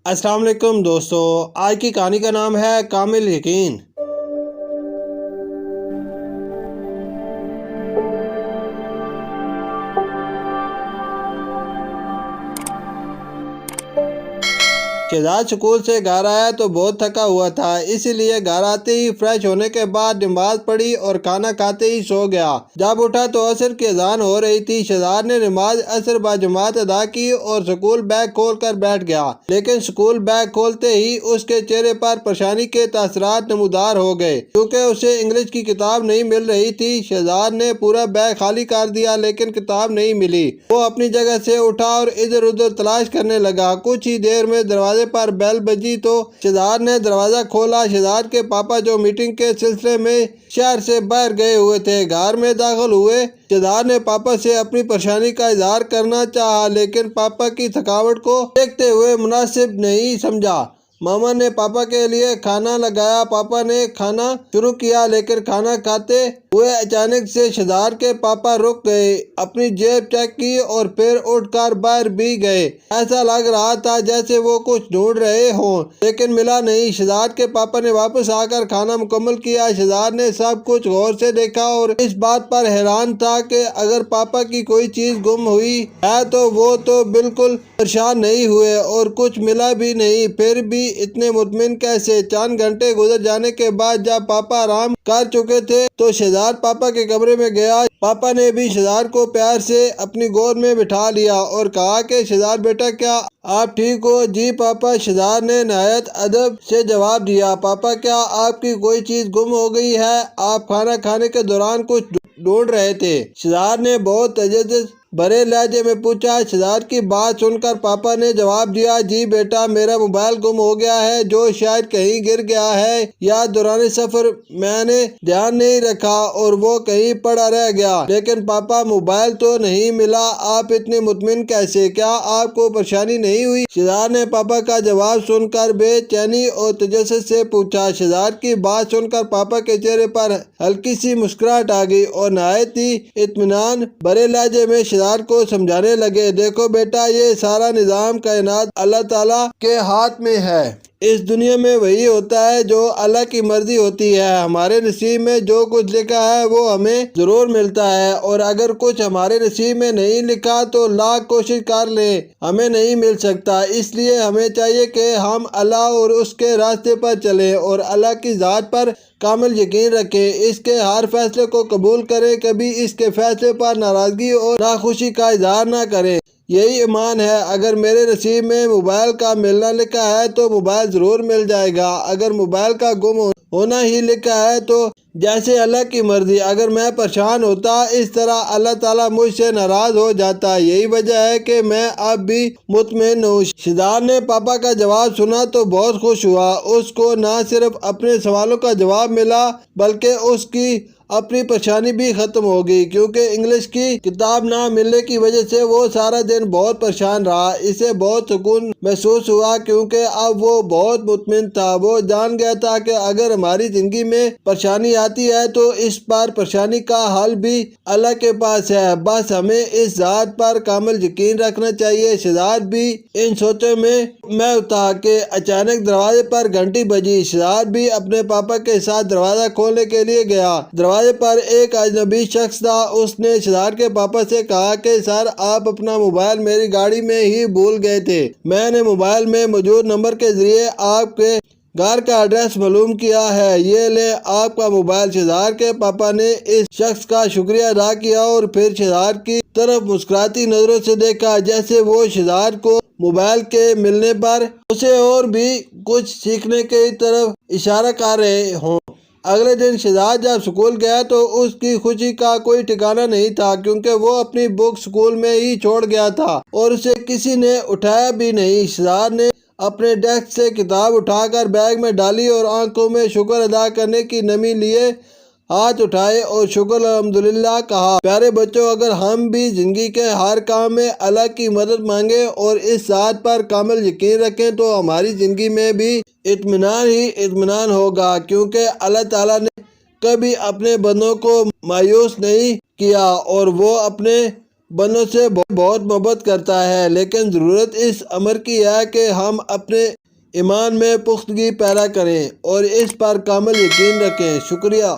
السلام علیکم دوستو، آج کی کہانی کا نام ہے کامل یقین۔ شہزاد اسکول سے گھر آیا تو بہت تھکا ہوا تھا، اسی لیے گھر آتے ہی فریش ہونے کے بعد نماز پڑھی اور کھانا کھاتے ہی سو گیا۔ جب اٹھا تو عصر کی اذان ہو رہی تھی۔ شہزاد نے نماز عصر باجماعت ادا کی اور اسکول بیگ کھول کر بیٹھ گیا، لیکن اسکول بیگ کھولتے ہی اس کے چہرے پر پریشانی کے تاثرات نمودار ہو گئے، کیونکہ اسے انگلش کی کتاب نہیں مل رہی تھی۔ شہزاد نے پورا بیگ خالی کر دیا لیکن کتاب نہیں ملی۔ وہ اپنی جگہ سے اٹھا اور ادھر ادھر تلاش کرنے لگا۔ کچھ ہی دیر میں دروازے پر بیل بجی تو شہزاد نے دروازہ کھولا۔ شہزاد کے پاپا جو میٹنگ کے سلسلے میں شہر سے باہر گئے ہوئے تھے، گھر میں داخل ہوئے۔ شہزاد نے پاپا سے اپنی پریشانی کا اظہار کرنا چاہا، لیکن پاپا کی تھکاوٹ کو دیکھتے ہوئے مناسب نہیں سمجھا۔ ماما نے پاپا کے لیے کھانا لگایا۔ پاپا نے کھانا شروع کیا، لیکن کھانا کھاتے ہوئے اچانک سے شہزاد کے پاپا رک گئے، اپنی جیب چیک کی اور پھر اٹھ کر باہر بھی گئے۔ ایسا لگ رہا تھا جیسے وہ کچھ ڈھونڈ رہے ہوں، لیکن ملا نہیں۔ شہزاد کے پاپا نے واپس آ کر کھانا مکمل کیا۔ شہزاد نے سب کچھ غور سے دیکھا اور اس بات پر حیران تھا کہ اگر پاپا کی کوئی چیز گم ہوئی ہے تو وہ تو بالکل پریشان نہیں ہوئے اور کچھ ملا بھی نہیں، پھر بھی اتنے مطمئن کیسے؟ چند گھنٹے گزر جانے کے بعد جب پاپا آرام کر چکے تھے تو شہزاد پاپا کے کمرے میں گیا۔ پاپا نے بھی شہزاد کو پیار سے اپنی گود میں بٹھا لیا اور کہا کہ شہزاد بیٹا، کیا آپ ٹھیک ہو؟ جی پاپا، شہزاد نے نہایت ادب سے جواب دیا۔ پاپا، کیا آپ کی کوئی چیز گم ہو گئی ہے؟ آپ کھانا کھانے کے دوران کچھ ڈھونڈ رہے تھے؟ شہزاد نے بہت تجسس بھرے لہجے میں پوچھا۔ شہزاد کی بات سن کر پاپا نے جواب دیا، جی بیٹا، میرا موبائل گم ہو گیا ہے، جو شاید کہیں گر گیا ہے یا دوران سفر میں نے دھیان نہیں رکھا اور وہ کہیں پڑا رہ گیا۔ لیکن پاپا، موبائل تو نہیں ملا، آپ اتنے مطمئن کیسے؟ کیا آپ کو پریشانی نہیں ہوئی؟ شہزاد نے پاپا کا جواب سن کر بے چینی اور تجسس سے پوچھا۔ شہزاد کی بات سن کر پاپا کے چہرے پر ہلکی سی مسکراہٹ آ گئی اور نہایت ہی اطمینان بھرے لہجے میں شہزاد کو سمجھانے لگے، دیکھو بیٹا، یہ سارا نظام کائنات اللہ تعالیٰ کے ہاتھ میں ہے۔ اس دنیا میں وہی ہوتا ہے جو اللہ کی مرضی ہوتی ہے۔ ہمارے نصیب میں جو کچھ لکھا ہے وہ ہمیں ضرور ملتا ہے، اور اگر کچھ ہمارے نصیب میں نہیں لکھا تو لاکھ کوشش کر لیں ہمیں نہیں مل سکتا۔ اس لیے ہمیں چاہیے کہ ہم اللہ اور اس کے راستے پر چلیں اور اللہ کی ذات پر کامل یقین رکھیں، اس کے ہر فیصلے کو قبول کریں، کبھی اس کے فیصلے پر ناراضگی اور ناخوشی کا اظہار نہ کریں۔ یہی ایمان ہے۔ اگر میرے نصیب میں موبائل کا ملنا لکھا ہے تو موبائل ضرور مل جائے گا، اگر موبائل کا گم ہونا ہی لکھا ہے تو جیسے اللہ کی مرضی۔ اگر میں پریشان ہوتا اس طرح اللہ تعالیٰ مجھ سے ناراض ہو جاتا، یہی وجہ ہے کہ میں اب بھی مطمئن ہوں۔ شہزاد نے پاپا کا جواب سنا تو بہت خوش ہوا۔ اس کو نہ صرف اپنے سوالوں کا جواب ملا بلکہ اس کی اپنی پریشانی بھی ختم ہو گئی، کیونکہ انگلش کی کتاب نہ ملنے کی وجہ سے وہ سارا دن بہت پریشان رہا۔ اسے بہت سکون محسوس ہوا کیونکہ اب وہ بہت مطمئن تھا۔ وہ جان گیا تھا کہ اگر ہماری زندگی میں پریشانی آتی ہے تو اس پر پریشانی کا حل بھی اللہ کے پاس ہے، بس ہمیں اس ذات پر کامل یقین رکھنا چاہیے۔ شہزاد بھی ان سوچوں میں تھا کہ اچانک دروازے پر گھنٹی بجی۔ شہزاد بھی اپنے پاپا کے ساتھ دروازہ کھولنے کے لیے گیا۔ دروازے پر ایک اجنبی شخص تھا۔ اس نے شہزاد کے پاپا سے کہا کہ سر، آپ اپنا موبائل میری گاڑی میں ہی بھول گئے تھے۔ میں نے موبائل میں موجود نمبر کے ذریعے آپ کے گھر کا ایڈریس معلوم کیا ہے، یہ لیں آپ کا موبائل۔ شہزاد کے پاپا نے اس شخص کا شکریہ ادا کیا اور پھر شہزاد کی طرف مسکراتی نظروں سے دیکھا، جیسے وہ شہزاد کو موبائل کے ملنے پر اسے اور بھی کچھ سیکھنے کی طرف اشارہ کر رہے ہوں۔ اگلے دن شہزاد جب اسکول گیا تو اس کی خوشی کا کوئی ٹھکانہ نہیں تھا، کیونکہ وہ اپنی بک اسکول میں ہی چھوڑ گیا تھا اور اسے کسی نے اٹھایا بھی نہیں۔ شہزاد نے اپنے ڈیسک سے کتاب اٹھا کر بیگ میں ڈالی اور آنکھوں میں شکر ادا کرنے کی نمی لیے ہاتھ اٹھائے اور شکر الحمدللہ کہا۔ پیارے بچوں، اگر ہم بھی زندگی کے ہر کام میں اللہ کی مدد مانگیں اور اس ذات پر کامل یقین رکھیں تو ہماری زندگی میں بھی اطمینان ہی اطمینان ہوگا، کیونکہ اللہ تعالیٰ نے کبھی اپنے بندوں کو مایوس نہیں کیا اور وہ اپنے بندوں سے بہت محبت کرتا ہے، لیکن ضرورت اس امر کی ہے کہ ہم اپنے ایمان میں پختگی پیدا کریں اور اس پر کامل یقین رکھیں۔ شکریہ۔